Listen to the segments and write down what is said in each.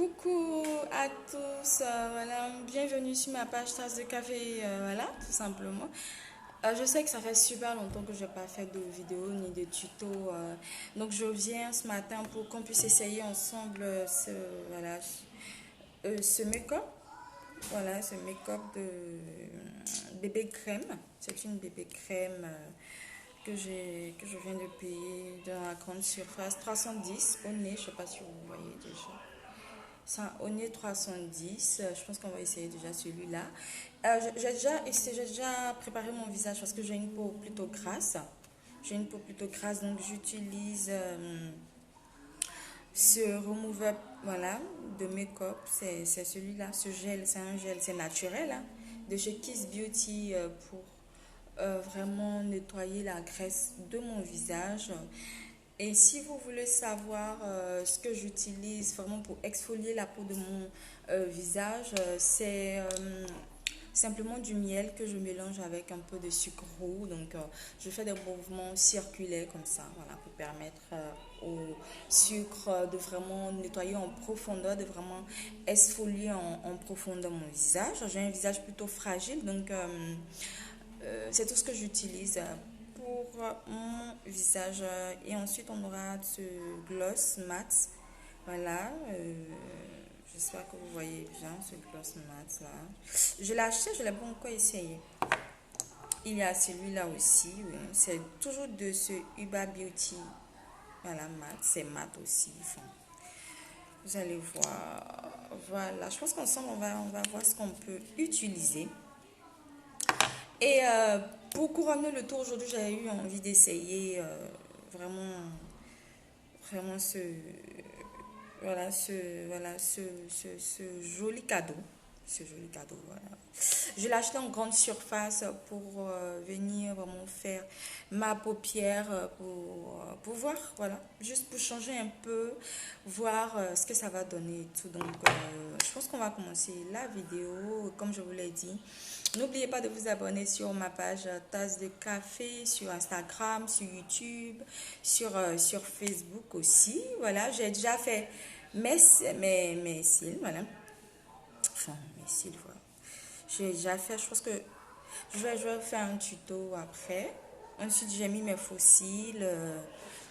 Coucou à tous, voilà, bienvenue sur ma page Tasse de café, voilà, tout simplement. Je sais que ça fait super longtemps que je n'ai pas fait de vidéo ni de tuto, donc je viens ce matin pour qu'on puisse essayer ensemble voilà, ce make-up, voilà, ce make-up de bébé crème. C'est une bébé crème que je viens de payer dans la grande surface, 310 au nez, je ne sais pas si vous voyez déjà. Ça, au nez 310, je pense qu'on va essayer déjà celui-là. J'ai déjà préparé mon visage parce que j'ai une peau plutôt grasse. J'ai une peau plutôt grasse, donc j'utilise ce remover, voilà, de make-up. C'est celui-là, ce gel, c'est un gel, c'est naturel, hein, de chez Kiss Beauty pour vraiment nettoyer la graisse de mon visage. Et si vous voulez savoir ce que j'utilise vraiment pour exfolier la peau de mon visage, c'est simplement du miel que je mélange avec un peu de sucre roux. Donc, je fais des mouvements circulaires comme ça, voilà, pour permettre au sucre de vraiment nettoyer en profondeur, de vraiment exfolier en profondeur mon visage. J'ai un visage plutôt fragile, donc c'est tout ce que j'utilise pour mon visage. Et ensuite, on aura ce gloss mat. Voilà. J'espère que vous voyez bien ce gloss mat là. Je l'ai acheté, je l'ai pas encore essayé. Il y a celui-là aussi. Oui. C'est toujours de ce Huba Beauty. Voilà, mat. C'est mat aussi. Enfin, vous allez voir. Voilà. Je pense qu'ensemble, on va voir ce qu'on peut utiliser. Et pour couronner le tour aujourd'hui, j'avais eu envie d'essayer vraiment, vraiment ce joli cadeau. Ce joli cadeau, voilà. Je l'ai acheté en grande surface pour venir vraiment faire ma paupière pour voir, voilà. Juste pour changer un peu, voir ce que ça va donner et tout. Donc, je pense qu'on va commencer la vidéo, comme je vous l'ai dit. N'oubliez pas de vous abonner sur ma page Tasse de café, sur Instagram, sur YouTube, sur Facebook aussi. Voilà, j'ai déjà fait mes cils, voilà. Enfin, mes cils, voilà. J'ai déjà fait, je pense que je vais faire un tuto après. Ensuite, j'ai mis mes faux cils,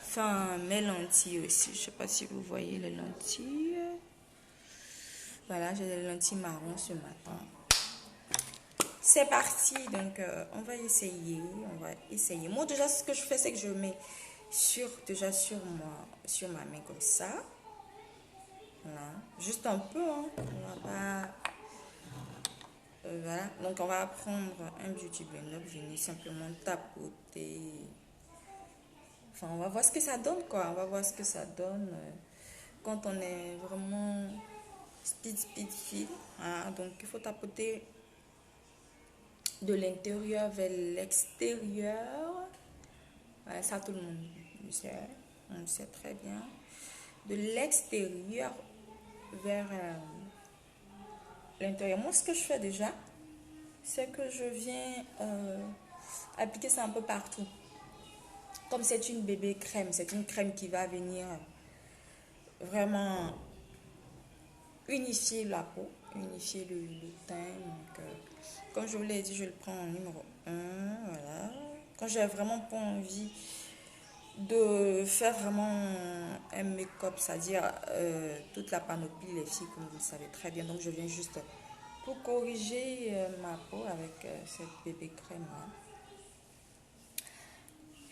enfin, mes lentilles aussi. Je sais pas si vous voyez les lentilles. Voilà, j'ai des lentilles marron ce matin. C'est parti, donc on va essayer, Moi déjà ce que je fais c'est que je mets déjà sur moi, sur ma main comme ça, voilà, juste un peu, hein. On va pas, voilà, donc on va prendre un beauty blender, venir simplement tapoter, enfin on va voir ce que ça donne quoi, on va voir ce que ça donne quand on est vraiment speed, hein. Donc il faut tapoter de l'intérieur vers l'extérieur. Ouais, ça, tout le monde le sait. On le sait très bien. De l'extérieur vers l'intérieur. Moi, ce que je fais déjà, c'est que je viens appliquer ça un peu partout. Comme c'est une bébé crème, c'est une crème qui va venir vraiment unifier la peau, unifier le teint. Donc, comme je vous l'ai dit, je le prends en numéro un. Voilà. Quand j'ai vraiment pas envie de faire vraiment un make-up, c'est-à-dire toute la panoplie, les filles, comme vous le savez très bien. Donc, je viens juste pour corriger ma peau avec cette bébé crème là.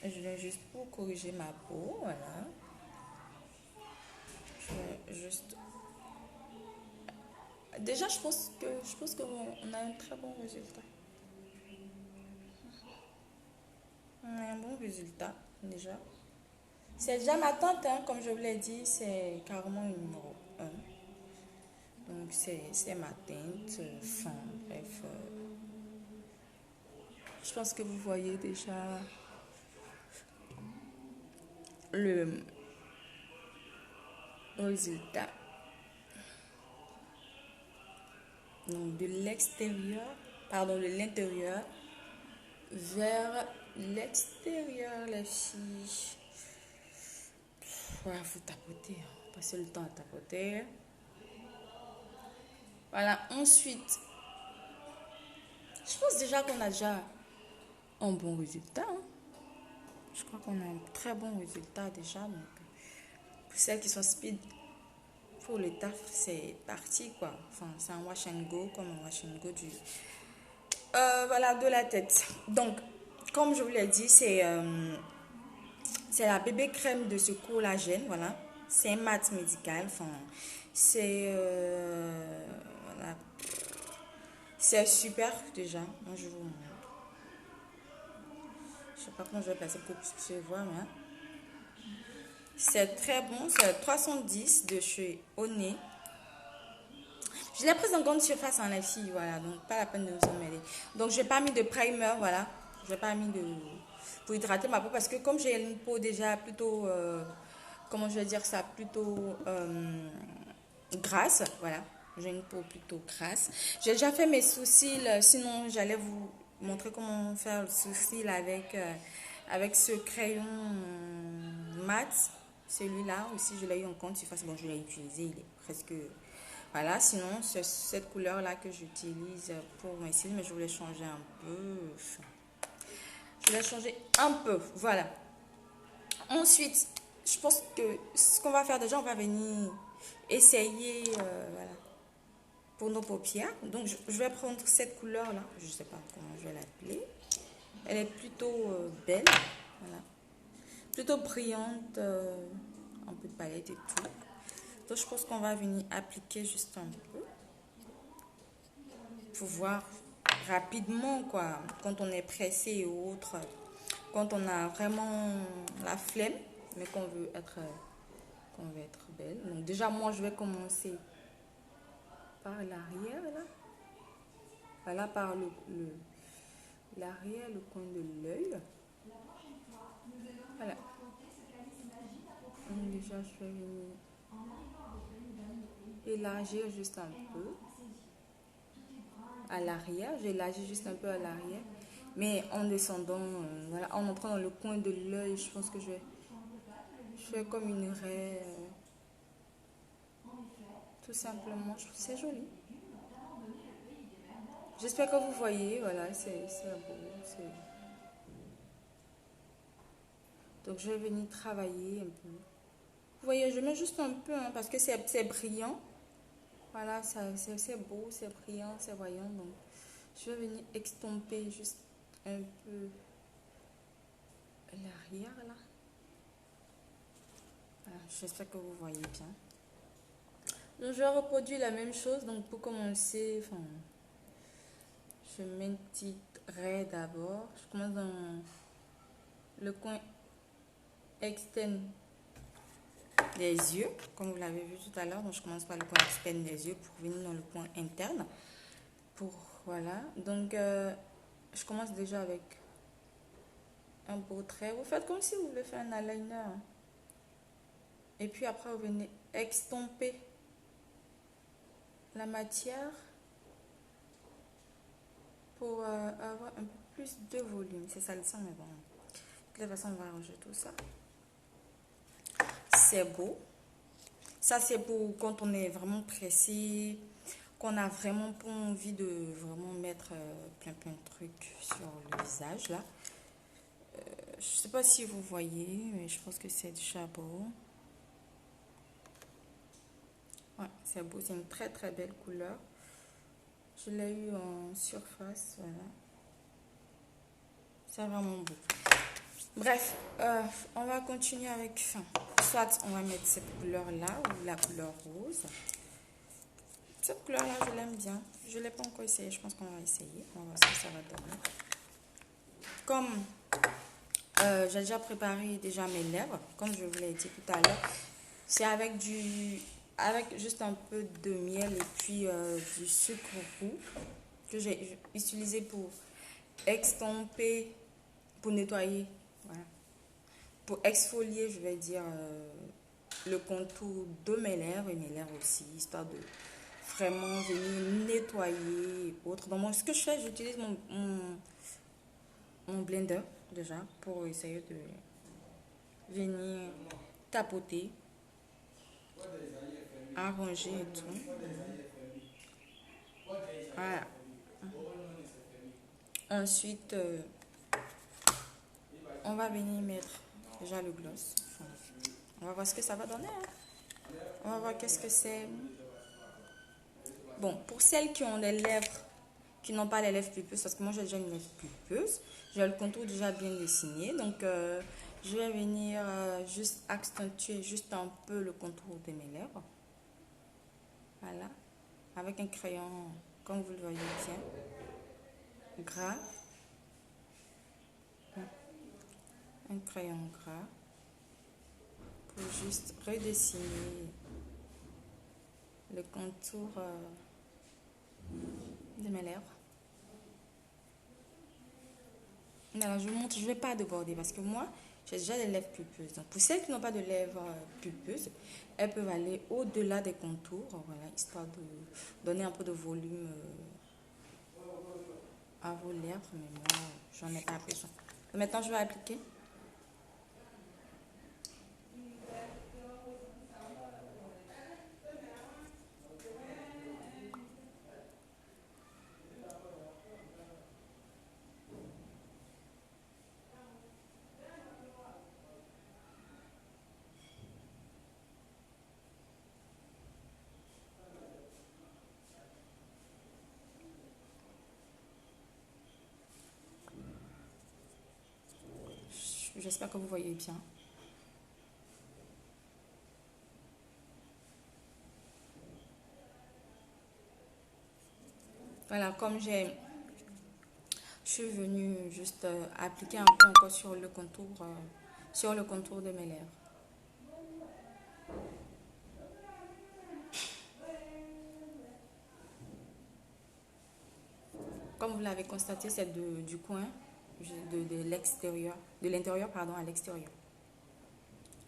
Je viens juste pour corriger ma peau, voilà. Je vais juste. Déjà, je pense qu'on a un très bon résultat. On a un bon résultat déjà. C'est déjà ma tante, hein, comme je vous l'ai dit, c'est carrément le numéro un. Donc c'est ma teinte. Enfin, bref. Je pense que vous voyez déjà le résultat. Donc de l'extérieur, pardon, de l'intérieur vers l'extérieur, les filles. Voilà, vous tapotez, hein. Passez le temps à tapoter. Voilà, ensuite, je pense déjà qu'on a déjà un bon résultat, hein. Je crois qu'on a un très bon résultat déjà. Donc, pour celles qui sont speed pour le taf, c'est parti quoi. Enfin, c'est un wash and go comme un wash and go voilà, de la tête. Donc, comme je vous l'ai dit, c'est la bébé crème de ce collagène, voilà. C'est un mat médical, enfin, c'est voilà. C'est super déjà. Moi, je vous montre. Je sais pas comment je vais passer pour que tu vois, mais hein. C'est très bon. C'est 310 de chez Oné. Je l'ai prise en grande surface en la fille, voilà. Donc, pas la peine de vous emmêler. Donc, j'ai pas mis de primer, voilà. J'ai pas mis de... pour hydrater ma peau parce que comme j'ai une peau déjà plutôt... comment je vais dire ça? Plutôt grasse, voilà. J'ai une peau plutôt grasse. J'ai déjà fait mes sourcils, sinon j'allais vous montrer comment faire le sourcil avec ce crayon mat. Celui-là aussi, je l'ai eu en compte surface. Bon, je l'ai utilisé, il est presque... Voilà, sinon c'est cette couleur-là que j'utilise pour mes cils, mais je voulais changer un peu. Je voulais changer un peu, voilà. Ensuite, je pense que ce qu'on va faire déjà, on va venir essayer, voilà, pour nos paupières. Donc, je vais prendre cette couleur-là. Je ne sais pas comment je vais l'appeler. Elle est plutôt belle. Voilà. Plutôt brillante. Un peu de palette et tout. Donc, je pense qu'on va venir appliquer juste un peu. Pour voir rapidement, quoi. Quand on est pressé ou autre. Quand on a vraiment la flemme, mais qu'on veut être belle. Donc, déjà, moi, je vais commencer par l'arrière, là. Voilà, par l'arrière, le coin de l'œil. Voilà. Donc déjà, je vais venir élargir juste un peu à l'arrière. J'élargis juste un peu à l'arrière. Mais en descendant, voilà, en entrant dans le coin de l'œil, je pense que je fais comme une raie. Tout simplement. Je trouve que c'est joli. J'espère que vous voyez. Voilà, c'est beau. Donc, je vais venir travailler un peu. Vous voyez, je mets juste un peu, hein, parce que c'est brillant. Voilà, c'est beau, c'est brillant, c'est voyant. Donc, je vais venir extomper juste un peu l'arrière, là. Voilà, j'espère que vous voyez bien. Donc, je vais reproduire la même chose. Donc, pour commencer, enfin, je mets une petite raie d'abord. Je commence dans le coin externe des yeux, comme vous l'avez vu tout à l'heure. Donc, je commence par le coin externe des yeux pour venir dans le coin interne. Voilà. Donc, je commence déjà avec un beau trait. Vous faites comme si vous voulez faire un eyeliner. Et puis après, vous venez extomper la matière pour avoir un peu plus de volume. C'est ça le sens, mais bon. De toute façon, on va arranger tout ça. C'est beau. Ça, c'est pour quand on est vraiment pressé, qu'on a vraiment pas envie de vraiment mettre plein de trucs sur le visage, là. Je sais pas si vous voyez, mais je pense que c'est déjà beau. Ouais, c'est beau. C'est une très très belle couleur. Je l'ai eu en surface, voilà. C'est vraiment beau. Bref, on va continuer avec... soit on va mettre cette couleur-là ou la couleur rose. Cette couleur-là, je l'aime bien. Je ne l'ai pas encore essayé. Je pense qu'on va essayer. On va voir ce que ça va donner. Comme j'ai déjà préparé déjà mes lèvres, comme je vous l'ai dit tout à l'heure, c'est avec juste un peu de miel et puis du sucre roux que j'ai utilisé pour extomper, pour nettoyer, voilà. Pour exfolier, je vais dire, le contour de mes lèvres et mes lèvres aussi, histoire de vraiment venir nettoyer et autres. Donc, moi, ce que je fais, j'utilise mon blender déjà pour essayer de venir tapoter, arranger et tout. Voilà. Ensuite, on va venir mettre déjà le gloss. Enfin, on va voir ce que ça va donner, hein. On va voir qu'est-ce que c'est. Bon, pour celles qui ont des lèvres, qui n'ont pas les lèvres pulpeuses, parce que moi j'ai déjà une lèvre pulpeuse, j'ai le contour déjà bien dessiné, donc je vais venir juste accentuer juste un peu le contour de mes lèvres. Voilà, avec un crayon, comme vous le voyez bien, gras, un crayon gras, pour juste redessiner le contour de mes lèvres. Alors, je montre, je ne vais pas déborder parce que moi, j'ai déjà des lèvres pulpeuses. Donc, pour celles qui n'ont pas de lèvres pulpeuses, elles peuvent aller au-delà des contours, voilà, histoire de donner un peu de volume à vos lèvres. Mais moi, j'en ai pas besoin. Maintenant, je vais appliquer. J'espère que vous voyez bien. Voilà, comme je suis venue juste appliquer un peu encore sur le contour de mes lèvres. Comme vous l'avez constaté, c'est du coin, de l'extérieur, de l'intérieur, pardon, à l'extérieur.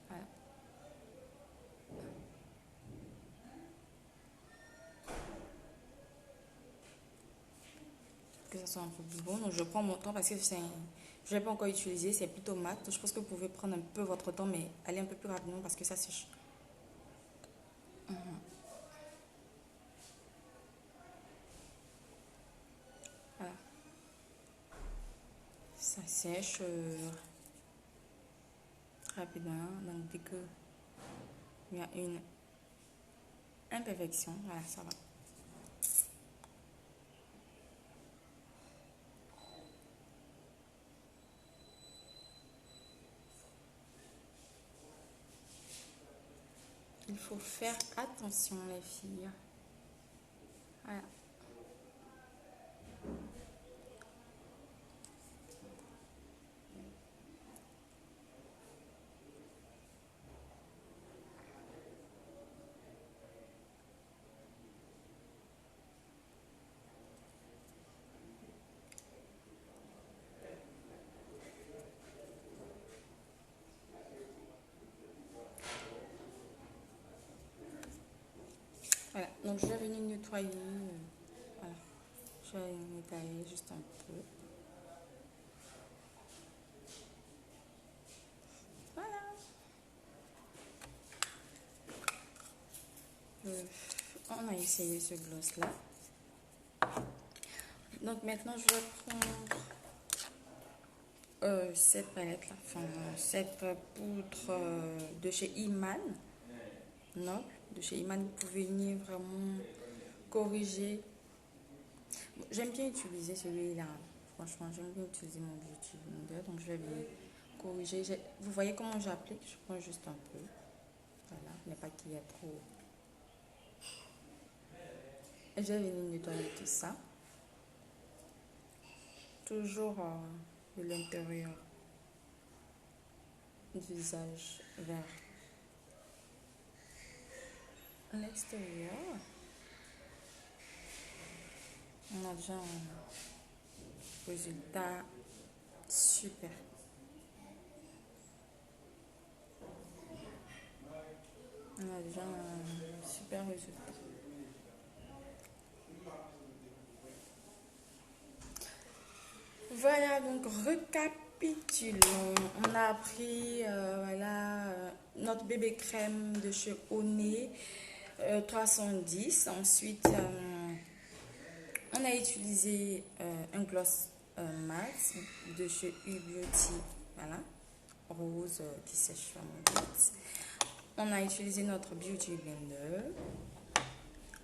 Voilà. Que ça soit un peu plus bon. Donc je prends mon temps parce que je ne l'ai pas encore utilisé, c'est plutôt mat. Je pense que vous pouvez prendre un peu votre temps, mais aller un peu plus rapidement parce que ça sèche. Voilà. Ça sèche rapidement. Donc dès que il y a une imperfection, voilà, ça va. Il faut faire attention les filles. Voilà. Voilà, donc je vais venir nettoyer. Voilà, je vais nettoyer juste un peu. Voilà. On a essayé ce gloss là. Donc maintenant je vais prendre cette palette là, enfin cette poudre de chez Iman. Non, de chez Iman, vous pouvez venir vraiment corriger. J'aime bien utiliser celui-là. Franchement, j'aime bien utiliser mon Beauty Blender. Donc, je vais venir corriger. Vous voyez comment j'applique? Je prends juste un peu. Voilà, il n'y a pas qu'il y ait trop. Et je vais venir nettoyer tout ça. Toujours de l'intérieur du visage vers l'extérieur. On a déjà un résultat super. On a déjà un super résultat. Voilà, donc récapitulons. On a pris voilà, notre bébé crème de chez Oné 310. Ensuite, On a utilisé un gloss mat de chez U-Beauty, voilà, rose qui sèche vraiment vite. On a utilisé notre Beauty Blender.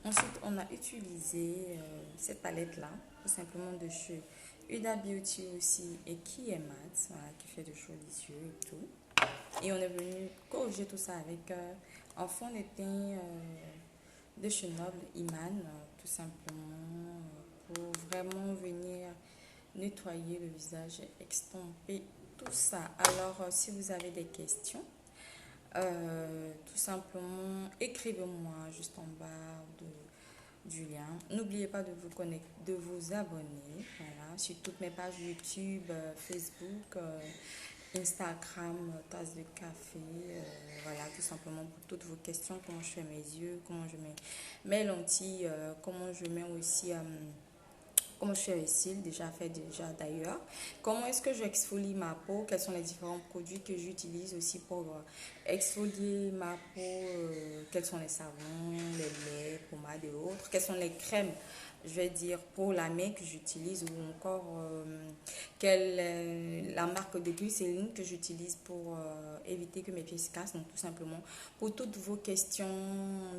Ensuite, on a utilisé cette palette-là, tout simplement de chez Huda Beauty aussi, et qui est mat, voilà, qui fait de jolis yeux et tout. Et on est venu corriger tout ça avec un fond de teint de chez Noble Iman, tout simplement, pour vraiment venir nettoyer le visage, extomper tout ça. Alors, si vous avez des questions, tout simplement, écrivez-moi juste en bas du lien. N'oubliez pas de vous connecter, de vous abonner, voilà, sur toutes mes pages YouTube, Facebook, Instagram, tasse de café, voilà, tout simplement pour toutes vos questions, comment je fais mes yeux, comment je mets mes lentilles, comment je mets aussi, comment je fais les cils, déjà fait déjà d'ailleurs, comment est-ce que j'exfolie ma peau, quels sont les différents produits que j'utilise aussi pour exfolier ma peau, quels sont les savons, les laits, pommades et autres, quelles sont les crèmes, je vais dire, pour la main que j'utilise, ou encore quelle est la marque de glycérine que j'utilise pour éviter que mes pieds se cassent. Donc tout simplement, pour toutes vos questions,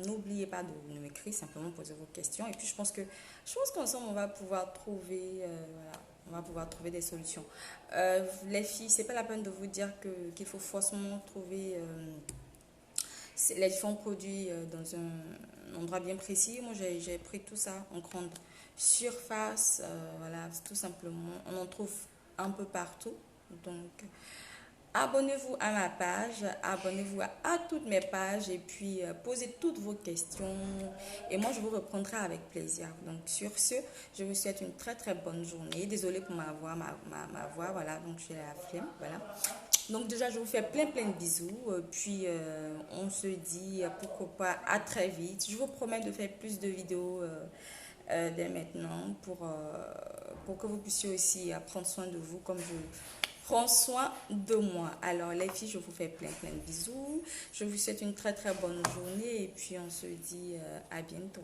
n'oubliez pas de m'écrire, simplement poser vos questions. Et puis je pense qu'ensemble on va pouvoir trouver, voilà, on va pouvoir trouver des solutions. Les filles, c'est pas la peine de vous dire qu'il faut forcément trouver les différents produits dans un endroit bien précis. Moi, j'ai pris tout ça en grande surface. Voilà, tout simplement. On en trouve un peu partout. Donc, abonnez-vous à ma page, abonnez-vous à toutes mes pages et puis posez toutes vos questions. Et moi, je vous reprendrai avec plaisir. Donc, sur ce, je vous souhaite une très très bonne journée. Désolée pour ma voix, ma voix, voilà. Donc, j'ai la flemme, voilà. Donc déjà, je vous fais plein plein de bisous. Puis on se dit pourquoi pas à très vite. Je vous promets de faire plus de vidéos dès maintenant pour que vous puissiez aussi prendre soin de vous comme je prends soin de moi. Alors les filles, je vous fais plein plein de bisous. Je vous souhaite une très très bonne journée et puis on se dit à bientôt.